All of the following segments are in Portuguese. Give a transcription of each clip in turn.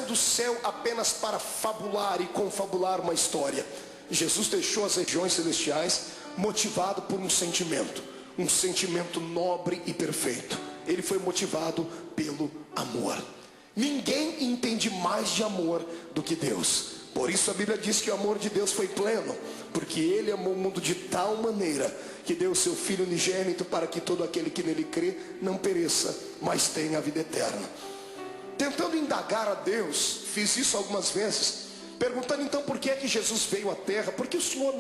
do céu apenas para fabular e confabular uma história. Jesus deixou as regiões celestiais motivado por um sentimento nobre e perfeito. Ele foi motivado pelo amor. Ninguém entende mais de amor do que Deus. Por isso a Bíblia diz que o amor de Deus foi pleno, porque Ele amou o mundo de tal maneira que deu o seu Filho unigênito, para que todo aquele que nele crê não pereça, mas tenha a vida eterna. Tentando indagar a Deus, fiz isso algumas vezes, perguntando então por que é que Jesus veio à terra, porque o Senhor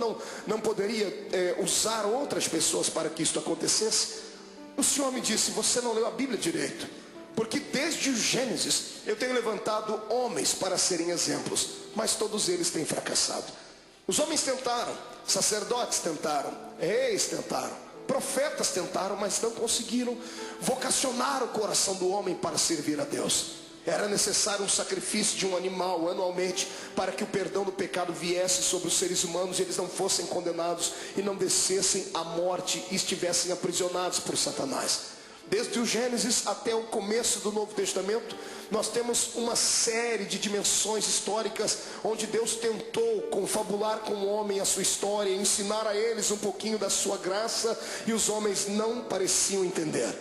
não poderia usar outras pessoas para que isso acontecesse. O Senhor me disse: você não leu a Bíblia direito, porque desde o Gênesis eu tenho levantado homens para serem exemplos, mas todos eles têm fracassado. Os homens tentaram, sacerdotes tentaram, reis tentaram, profetas tentaram, mas não conseguiram vocacionar o coração do homem para servir a Deus. Era necessário um sacrifício de um animal anualmente, para que o perdão do pecado viesse sobre os seres humanos e eles não fossem condenados e não descessem à morte e estivessem aprisionados por Satanás. Desde o Gênesis até o começo do Novo Testamento, nós temos uma série de dimensões históricas onde Deus tentou confabular com o homem a sua história, ensinar a eles um pouquinho da sua graça, e os homens não pareciam entender.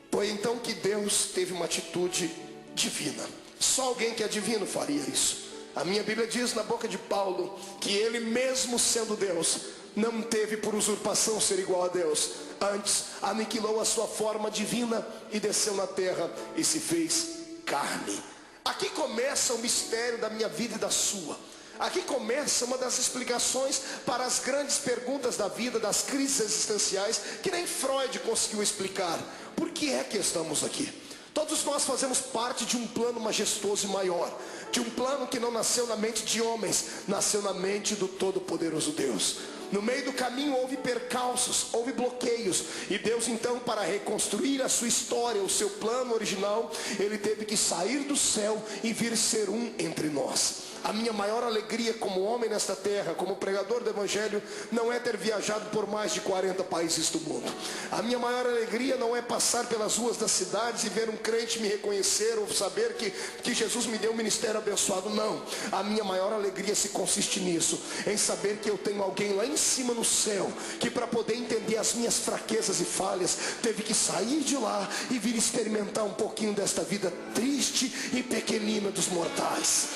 Foi então que Deus teve uma atitude divina. Só alguém que é divino faria isso. A minha Bíblia diz na boca de Paulo que ele, mesmo sendo Deus, não teve por usurpação ser igual a Deus. Antes aniquilou a sua forma divina e desceu na terra e se fez carne. Aqui começa o mistério da minha vida e da sua. Aqui começa uma das explicações para as grandes perguntas da vida, das crises existenciais, que nem Freud conseguiu explicar. Por que é que estamos aqui? Todos nós fazemos parte de um plano majestoso e maior, de um plano que não nasceu na mente de homens, nasceu na mente do Todo-Poderoso Deus. No meio do caminho houve percalços, houve bloqueios, e Deus então, para reconstruir a sua história, o seu plano original, Ele teve que sair do céu e vir ser um entre nós. A minha maior alegria como homem nesta terra, como pregador do Evangelho, não é ter viajado por mais de 40 países do mundo. A minha maior alegria não é passar pelas ruas das cidades e ver um crente me reconhecer, ou saber que Jesus me deu um ministério abençoado. Não, a minha maior alegria se consiste nisso, em saber que eu tenho alguém lá em cima no céu, que para poder entender as minhas fraquezas e falhas, teve que sair de lá e vir experimentar um pouquinho desta vida triste e pequenina dos mortais.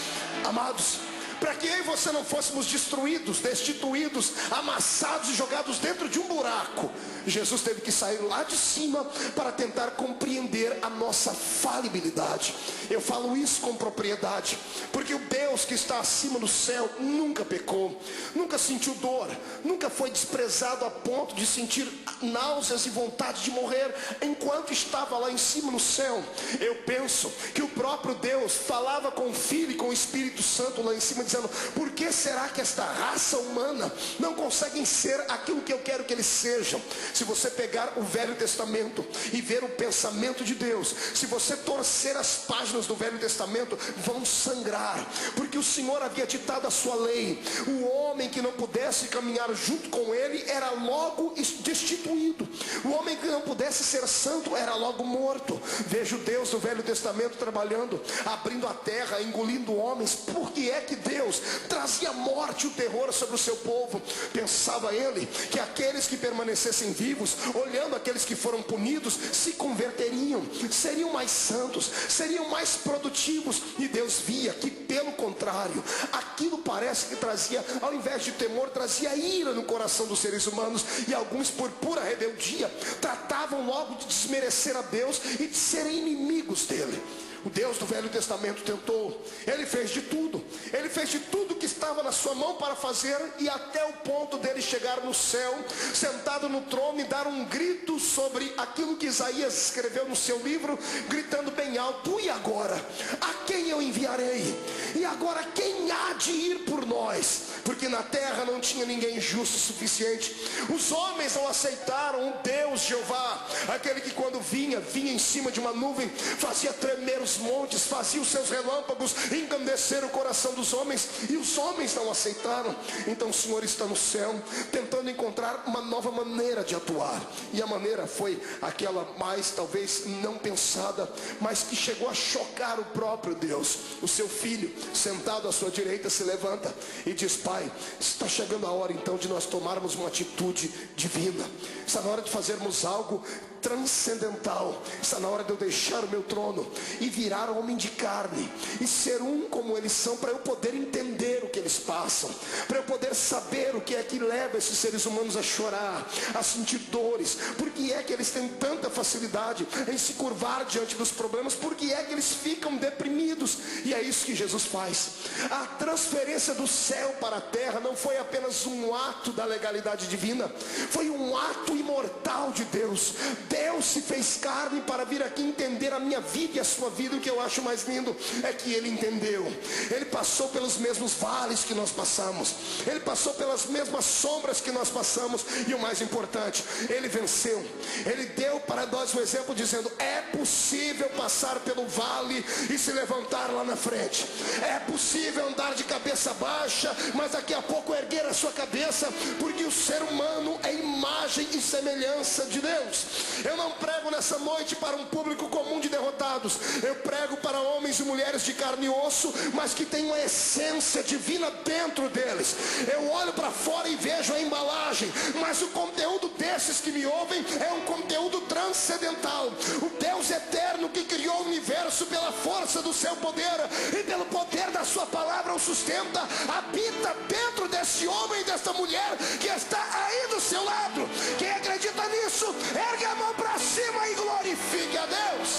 Amados, para que eu e você não fôssemos destruídos, destituídos, amassados e jogados dentro de um buraco, Jesus teve que sair lá de cima para tentar compreender a nossa falibilidade. Eu falo isso com propriedade, porque o Deus que está acima do céu nunca pecou, nunca sentiu dor, nunca foi desprezado a ponto de sentir náuseas e vontade de morrer enquanto estava lá em cima no céu. Eu penso que o próprio Deus falava com o Filho e com o Espírito Santo lá em cima, dizendo: por que será que esta raça humana não conseguem ser aquilo que eu quero que eles sejam? Se você pegar o Velho Testamento e ver o pensamento de Deus, se você torcer as páginas do Velho Testamento, vão sangrar, porque o Senhor havia ditado a sua lei. O homem que não pudesse caminhar junto com ele era logo destituído. O homem que não pudesse ser santo era logo morto. Veja o Deus do Velho Testamento trabalhando, abrindo a terra, engolindo homens. Por que é que Deus trazia morte e o terror sobre o seu povo? Pensava ele que aqueles que permanecessem vivos, olhando aqueles que foram punidos, se converteriam, seriam mais santos, seriam mais produtivos. E Deus via que, pelo contrário, aquilo parece que trazia, ao invés de temor, trazia ira no coração dos seres humanos. E alguns, por pura rebeldia, tratavam logo de desmerecer a Deus e de serem inimigos dele. O Deus do Velho Testamento tentou, ele fez de tudo que estava na sua mão para fazer, e até o ponto dele chegar no céu, sentado no trono, e dar um grito sobre aquilo que Isaías escreveu no seu livro, gritando bem alto: e agora? A quem eu enviarei? E agora quem há de ir por nós? porque na terra não tinha ninguém justo o suficiente. Os homens não aceitaram o Deus Jeová, aquele que quando vinha em cima de uma nuvem, fazia tremer os montes, fazia os seus relâmpagos engrandecer o coração dos homens, e os homens não aceitaram. Então o Senhor está no céu, tentando encontrar uma nova maneira de atuar, e a maneira foi aquela mais talvez não pensada, mas que chegou a chocar o próprio Deus. O seu filho, sentado à sua direita, se levanta e diz: Pai, está chegando a hora então de nós tomarmos uma atitude divina, está na hora de fazermos algo transcendental, está na hora de eu deixar o meu trono e virar homem de carne e ser um como eles são, para eu poder entender o que eles passam, para eu poder saber o que é que leva esses seres humanos a chorar, a sentir dores, porque é que eles têm tanta facilidade em se curvar diante dos problemas, porque é que eles ficam deprimidos. E é isso que Jesus faz. A transferência do céu para a terra não foi apenas um ato da legalidade divina, foi um ato imortal de Deus. Deus se fez carne para vir aqui entender a minha vida e a sua vida. O que eu acho mais lindo é que Ele entendeu. Ele passou pelos mesmos vales que nós passamos, Ele passou pelas mesmas sombras que nós passamos, e o mais importante, Ele venceu. Ele deu para nós um exemplo dizendo: é possível passar pelo vale e se levantar lá na frente, é possível andar de cabeça baixa, mas daqui a pouco erguer a sua cabeça, porque o ser humano é imagem e semelhança de Deus. Eu não prego nessa noite para um público comum de derrotados, eu prego para homens e mulheres de carne e osso, mas que tem uma essência divina dentro deles. Eu olho para fora e vejo a embalagem, mas o conteúdo desses que me ouvem é um conteúdo transcendental. O Deus eterno que criou o universo pela força do seu poder e pelo poder da sua palavra o sustenta, habita dentro desse homem e desta mulher que está aí do seu lado. Quem acredita nisso, ergue a mão para cima e glorifique a Deus.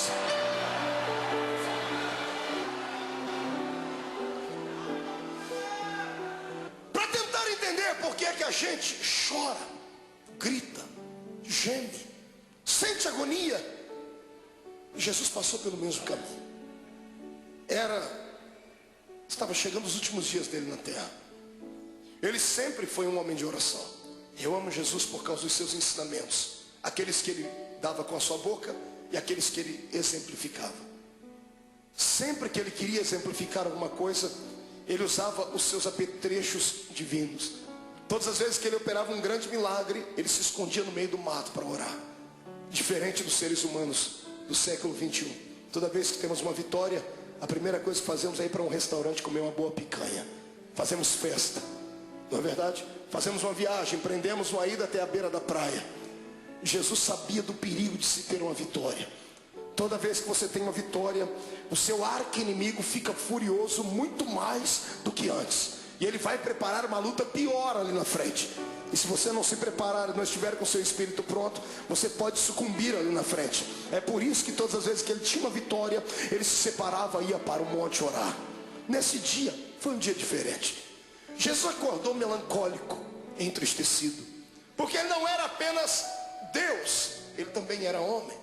Para tentar entender por que é que a gente chora, grita, geme, sente agonia, Jesus passou pelo mesmo caminho. Estava chegando os últimos dias dele na terra. Ele sempre foi um homem de oração. Eu amo Jesus por causa dos seus ensinamentos, aqueles que ele dava com a sua boca e aqueles que ele exemplificava. Sempre que ele queria exemplificar alguma coisa, ele usava os seus apetrechos divinos. Todas as vezes que ele operava um grande milagre, ele se escondia no meio do mato para orar. Diferente dos seres humanos do século 21. Toda vez que temos uma vitória, a primeira coisa que fazemos é ir para um restaurante comer uma boa picanha. Fazemos festa, não é verdade? Fazemos uma viagem, prendemos uma ida até a beira da praia. Jesus sabia do perigo de se ter uma vitória. Toda vez que você tem uma vitória, o seu arqui-inimigo fica furioso muito mais do que antes, e ele vai preparar uma luta pior ali na frente. E se você não se preparar e não estiver com o seu espírito pronto, você pode sucumbir ali na frente. É por isso que todas as vezes que ele tinha uma vitória, ele se separava e ia para o monte orar. Nesse dia, foi um dia diferente. Jesus acordou melancólico, entristecido, porque ele não era apenas Deus, ele também era homem.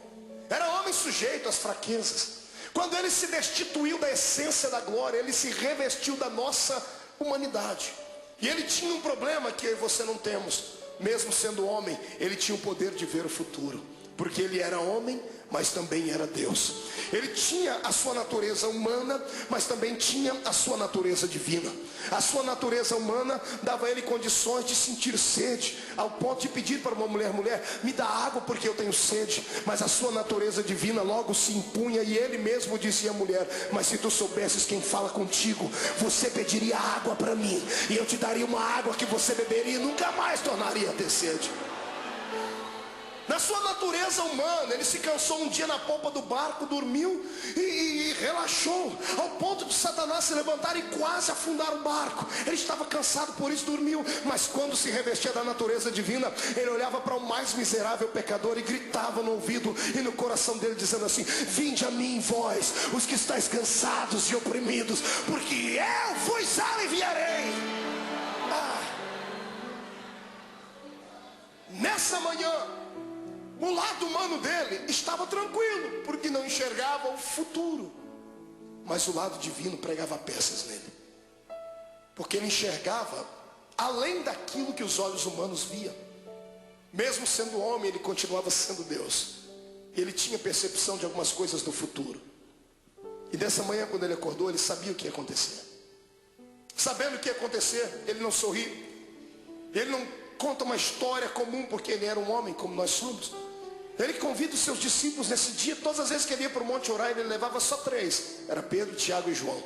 Era homem sujeito às fraquezas. Quando ele se destituiu da essência da glória, ele se revestiu da nossa humanidade. E ele tinha um problema que eu e você não temos. Mesmo sendo homem, ele tinha o poder de ver o futuro, porque ele era homem, mas também era Deus. Ele tinha a sua natureza humana, mas também tinha a sua natureza divina. A sua natureza humana dava a ele condições de sentir sede, ao ponto de pedir para uma mulher: me dá água porque eu tenho sede. Mas a sua natureza divina logo se impunha, e ele mesmo dizia à mulher: mas se tu soubesses quem fala contigo, você pediria água para mim, e eu te daria uma água que você beberia e nunca mais tornaria a ter sede. Na sua natureza humana, ele se cansou um dia na polpa do barco, dormiu e relaxou, ao ponto de Satanás se levantar e quase afundar o barco. Ele estava cansado, por isso dormiu. Mas quando se revestia da natureza divina, ele olhava para o mais miserável pecador e gritava no ouvido e no coração dele, dizendo assim: vinde a mim, vós, os que estáis cansados e oprimidos, porque eu vos aliviarei. Nessa manhã, o lado humano dele estava tranquilo, porque não enxergava o futuro. Mas o lado divino pregava peças nele, porque ele enxergava além daquilo que os olhos humanos viam. Mesmo sendo homem, ele continuava sendo Deus. Ele tinha percepção de algumas coisas do futuro. E dessa manhã, quando ele acordou, ele sabia o que ia acontecer. Sabendo o que ia acontecer, ele não sorri. Ele não conta uma história comum, porque ele era um homem como nós somos. Ele convida os seus discípulos nesse dia. Todas as vezes que ele ia para o monte orar, ele levava só 3. Era Pedro, Tiago e João.